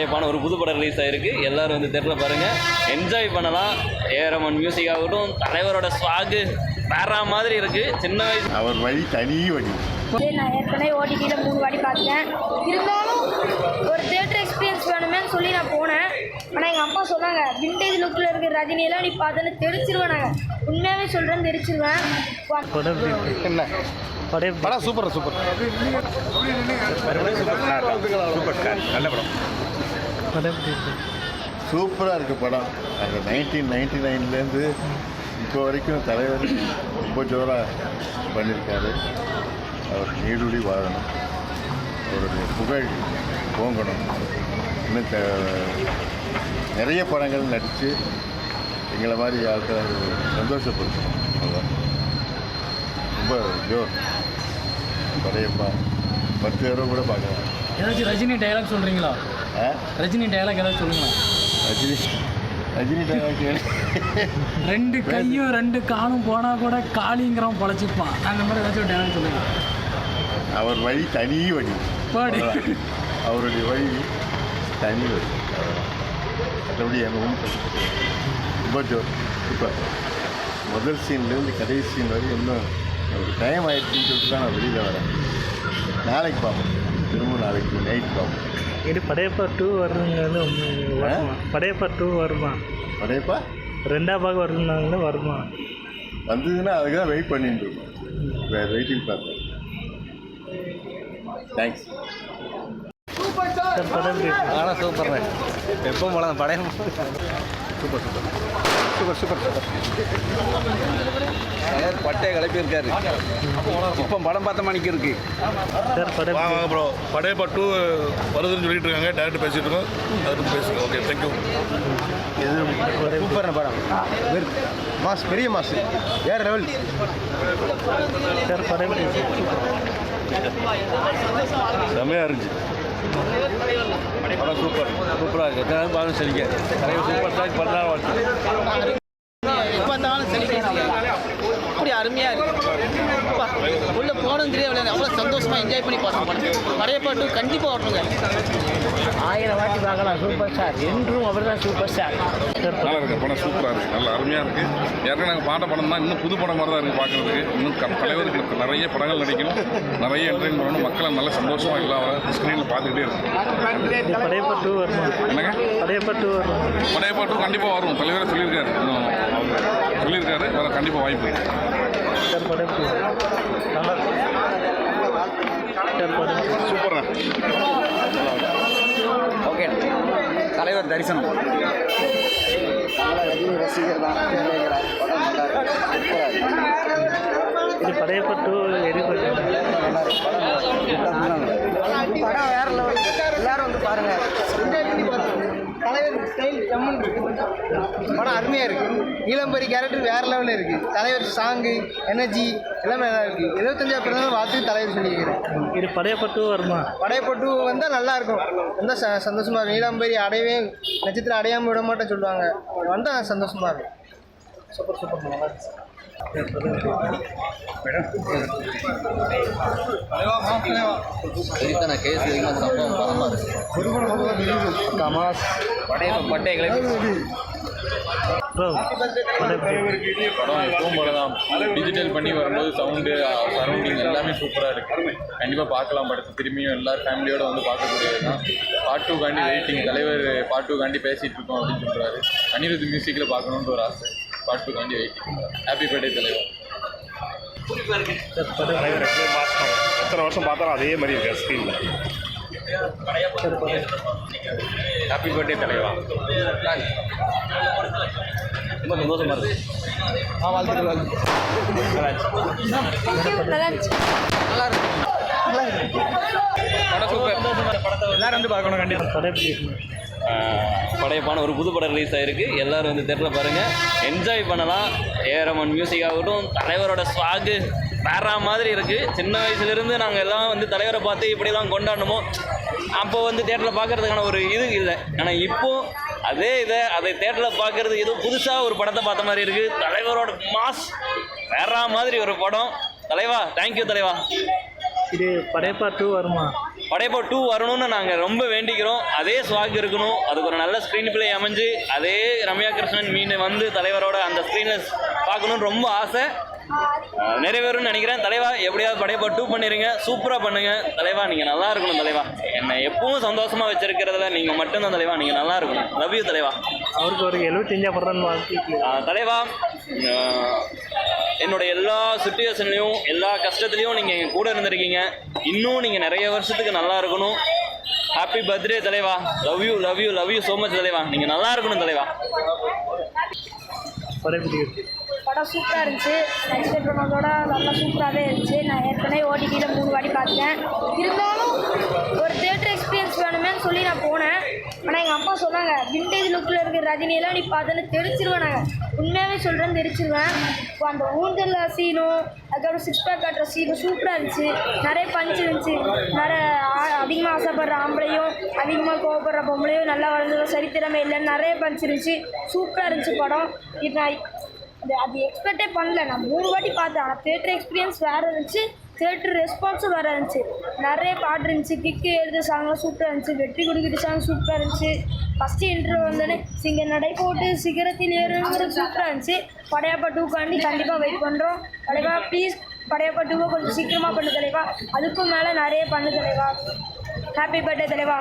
படையப்பான ஒரு புது படம் ரிலீஸ் ஆகிருக்கு. எல்லோரும் வந்து தேட்டரில் பாருங்கள், என்ஜாய் பண்ணலாம். ஏஆர்ரஹ்மான் மியூசிக் ஆகட்டும், தலைவரோட ஸ்வாகு வேற மாதிரி இருக்குது. சின்ன வயசு அவர் வழி தனி வழி. நான் ஏற்கனவே ஓடிடியில் 3 வாட்டி பார்த்தேன். இருந்தாலும் ஒரு தியேட்டர் எக்ஸ்பீரியன்ஸ் வேணுமேன்னு சொல்லி நான் போனேன். ஆனால் எங்கள் அம்மா சொன்னாங்க, விண்டேஜ் லுக்கில் இருக்கிற ரஜினியெல்லாம் நீ பார்த்தோன்னு தெரிச்சிருவேன். நாங்கள் உண்மையாகவே சொல்கிறேன்னு தெரிச்சிருவேன். என்ன படம் சூப்பர் சூப்பர் நல்ல படம். சூப்பராக இருக்குது படம். அந்த 1999லேருந்து இப்போ வரைக்கும் தலைவர் ரொம்ப ஜோராக பண்ணியிருக்காரு. அவர் நீடுடி வாழணும், அவருடைய புகழ் ஓங்கணும். இன்னும் நிறைய படங்கள் நடித்து எங்களை மாதிரி ஆட்கள் சந்தோஷப்படுத்தணும். அதுதான் ரொம்ப ஜோர். படையப்பா 10 பேரோ கூட பார்க்கலாம். ஏதாச்சும் ரஜினி டைலாக் சொல்கிறீங்களா? ரஜினி டைலாக் ஏதாச்சும் சொல்லுங்களா? ரஜினி டைலாக் 2 கையும் 2 காலும் போனால் கூட காளிங்கிறவன் பழச்சிப்பான். அந்த மாதிரி ஏதாச்சும் டைலாக் சொல்லுங்க. அவர் வழி தனி வழி. அவருடைய வழி தனி வழி. மற்றபடி எங்கள் ஒன்று ரொம்ப ஜோர். இப்போ முதல் சீன்லேருந்து கடைசி சீன் வரைக்கும் இன்னும் ஒரு டைம் ஆகிடுச்சின்னு சொல்லிட்டு தான் நான் வெளியில் வரேன். நாளைக்கு பார்ப்போம், திரும்ப நாளைக்கு நைட் பார்ப்போம். இது படையப்பா 2 வருதுங்க. படையப்பா 2 வருமா? படையப்பா 2ஆம் பாகம் வருதுன்னாங்களே, வருமா? வந்ததுன்னா அதுக்கு தான் வெயிட் பண்ணிட்டு இருக்கோம். வேறு வெயிட்டிங் பார்ப்போம். தேங்க்ஸ். ஆனால் சூப்பர். எப்போ போகலாம் படம்? Super super super super super. பட்டையை கிளப்பியிருக்காரு. இப்போ படம் பார்த்த மணிக்கு இருக்கு. வாங்க ப்ரோ, படையப்பா 2 வருதுன்னு சொல்லிட்டு இருக்காங்க. டேரக்டர் பேசிட்டு இருக்கோம், அதை பற்றி பேசுங்க. Okay, thank you. இது சூப்பரான படம். மாஸ், பெரிய மாஸ், வேற லெவல். செம்மையாக இருந்துச்சு படம். சூப்பராக இருக்குது. எத்தனை பாருங்க சரிங்க. தலைவர் சூப்பர் ஸ்டார் 14 வருஷம் பார்த்தாலும் செலிப்ரேட் அப்படி அருமையாக இருக்குது. உள்ளே போகணும் தெரியாது, அவ்வளோ சந்தோஷமாக என்ஜாய் பண்ணி பார்த்தோம். படையப்பா 2 கண்டிப்பாக வரணுங்க. 1000 வாட்டி பார்க்கலாம். சூப்பர் ஸ்டார் என்றும் அவர் தான் சூப்பர் ஸ்டார். நல்லா இருக்குது படம். சூப்பராக இருக்குது, நல்லா அருமையாக இருக்குது. ஏற்கனவே நாங்கள் பார்த்த படம் தான், இன்னும் புது படம் மாதிரி தான் இருக்குது பார்க்குறதுக்கு. இன்னும் தலைவருக்கு நிறைய படங்கள் நடிக்கணும், நிறைய என்டர்டைன் பண்ணணும், மக்களை நல்ல சந்தோஷமாக எல்லாம் ஸ்க்ரீனில் பார்த்துக்கிட்டே இருக்கும். படையப்பா 2 வருமா? என்னங்க படையப்பா 2 வரும். படையப்பா 2 கண்டிப்பாக வரும். தலைவரை சொல்லியிருக்காரு, வர கண்டிப்பாக வாய்ப்பு இருக்குது. சூப்பர்ண்ணா. ஓகே, தலைவர் தரிசனம். ரஜினி ரசிகர் தான். இது படையப்பா 2 படம் வேற லெவல். எல்லாரும் வந்து பாருங்க. தலைவர் ஸ்டைல் ஜம்மன் படம் அருமையாக இருக்குது. நீலம்பரி கேரக்டர் வேறு லெவலில் இருக்குது. தலைவர் சாங்கு, எனர்ஜி எல்லாமே நல்லா இருக்குது. 75 பிறந்த வாழ்த்து தலைவர் சொல்லியிருக்கிறேன். இது படையப்பா 2 வருமா? படையப்பா 2 வந்தால் நல்லாயிருக்கும். வந்தால் சந்தோஷமாக இருக்கும். நீலாம்பரி அடையவே நட்சத்திரம் அடையாமல் விட மாட்டேன்னு சொல்லுவாங்க. வந்தால் சந்தோஷமாக இருக்கும். சூப்பர் சூப்பர் நல்லா இருக்கு. படம் எப்பவும் போல தான். டிஜிட்டல் பண்ணி வரும்போது சவுண்டு, சரௌண்டிங் எல்லாமே சூப்பராக இருக்குது. கண்டிப்பாக பார்க்கலாம். படத்தை திரும்பியும் எல்லாரும் ஃபேமிலியோடு வந்து பார்க்கக்கூடியது தான். பார்ட் 2 காண்டி வெயிட்டிங். தலைவர் பார்ட் 2 காண்டி பேசிகிட்டு இருக்கோம் அப்படின்னு சொல்கிறாரு. அனிருத் மியூசிக்கில் பார்க்கணுன்ற ஒரு ஆசை. பார்ட் 2 காண்டி வெயிட்டிங். ஹாப்பி பர்த்டே தலைவர். எத்தனை வருஷம் பார்த்தாலும் அதே மாதிரி இருக்கு ஸ்க்ரீனில். ஹாப்பி பர்த்டே தலைவா. ரொம்ப சந்தோஷமாக இருக்குது. நல்லா இருந்துச்சு. படம் சூப்பர். எல்லாரும் வந்து பார்க்கணும் கண்டிப்பாக. படையப்பான ஒரு புது படம் ரிலீஸ் ஆகிருக்கு. எல்லோரும் வந்து தேட்டரில் பாருங்கள், என்ஜாய் பண்ணலாம். ஏஆர்ரஹ்மான் மியூசிக் ஆகட்டும், தலைவரோட ஸ்வாகு வேற மாதிரி இருக்குது. சின்ன வயசுலேருந்து நாங்கள் எல்லாம் வந்து தலைவரை பார்த்து இப்படி தான் கொண்டாடணுமோ அப்போ வந்து தேட்டரில் பார்க்குறதுக்கான ஒரு இது இல்லை. ஆனால் இப்போது அதை தேட்டரில் பார்க்குறது ஏதோ புதுசாக ஒரு படத்தை பார்த்த மாதிரி இருக்குது. தலைவரோட மாஸ் வேற மாதிரி ஒரு படம். தலைவா, தேங்க்யூ தலைவா. இது படையப்பா 2 வருமா? படையப்பா 2 வரணும்னு நாங்கள் ரொம்ப வேண்டிக்கிறோம். அதே ஸ்வாக் இருக்கணும், அதுக்கு ஒரு நல்ல ஸ்க்ரீன் பிளே அமைஞ்சு அதே ரம்யா கிருஷ்ணன் மீன் வந்து தலைவரோட அந்த ஸ்க்ரீனில் பார்க்கணுன்னு ரொம்ப ஆசை. நிறைவேறும்னு நினைக்கிறேன். தலைவா எப்படியாவது படையப்பா 2 பண்ணிடுங்க, சூப்பராக பண்ணுங்க தலைவா. நீங்கள் நல்லா இருக்கணும் தலைவா. என்னை எப்பவும் சந்தோஷமாக வச்சிருக்கிறதுல நீங்கள் மட்டும்தான் தலைவா. நீங்கள் நல்லா இருக்கணும். லவ் யூ தலைவா. அவருக்கு ஒரு 75 ரன் வாழ்த்து. தலைவா, என்னோட எல்லா சுச்சுவேஷன்லையும் எல்லா கஷ்டத்துலையும் நீங்கள் எங்கள் கூட இருந்திருக்கீங்க. இன்னும் நீங்கள் நிறைய வருஷத்துக்கு நல்லா இருக்கணும். ஹாப்பி பர்த்டே தலைவா. Love you love you love you so much தலைவா. நீங்கள் நல்லா இருக்கணும் தலைவா. படம் சூப்பராக இருந்துச்சு. எக்ஸ்பெக்ட் பண்ணதோட நல்லா சூப்பராகவே இருந்துச்சு. நான் ஏற்கனவே ஓடிடியில் 3 வாட்டி பார்த்தேன். இருந்தாலும் ஒரு தியேட்டர் எக்ஸ்பீரியன்ஸ் வேணுமேனு சொல்லி நான் போனேன். ஆனால் எங்கள் அப்பா சொன்னாங்க, விண்டேஜ் லுக்கில் இருக்கிற ரஜினியெல்லாம் நீ பார்த்தோன்னு தெரிச்சிருவேன். நாங்கள் உண்மையாகவே சொல்கிறேன்னு தெரிச்சிருவேன். இப்போ அந்த ஊஞ்சல் சீனும் அதுக்கப்புறம் 6 பேக் காட்டுற சீனும் சூப்பராக இருந்துச்சு. நிறைய பஞ்ச் இருந்துச்சு. நிறைய அதிகமாக ஆசைப்படுற ஆம்பளையும் அதிகமாக கோவப்படுற பொம்பளையும் நல்லா வளர்ந்ததும் சரித்திரமே இல்லைன்னு நிறைய பஞ்ச் இருந்துச்சு. சூப்பராக இருந்துச்சு படம். இது அது எக்ஸ்பெக்டே பண்ணல. நான் 3 வாட்டி பார்த்தேன். ஆனால் தியேட்டர் எக்ஸ்பீரியன்ஸ் வேறு இருந்துச்சு, தியேட்டர் ரெஸ்பான்ஸும் வேறு இருந்துச்சு. நிறைய பாட்டு இருந்துச்சு. கிக்கு எழுத சாங்லாம் சூப்பராக இருந்துச்சு. வெற்றி கொடுக்கிட்டு சாங் சூப்பராக இருந்துச்சு. ஃபஸ்ட்டு இன்ட்ரோ வந்தோடனே சிங்க நடை போட்டு சிகரத்தில் ஏறுங்கிறது சூப்பராக இருந்துச்சு. படையப்பா 2 கண்டிப்பாக வெயிட் பண்ணுறோம் தலைவா. ப்ளீஸ் படையப்பா 2 கொஞ்சம் சீக்கிரமாக பண்ணு தலைவா. அதுக்கும் மேலே நிறைய பண்ணு தலைவா. ஹாப்பி பர்த்டே தலைவா.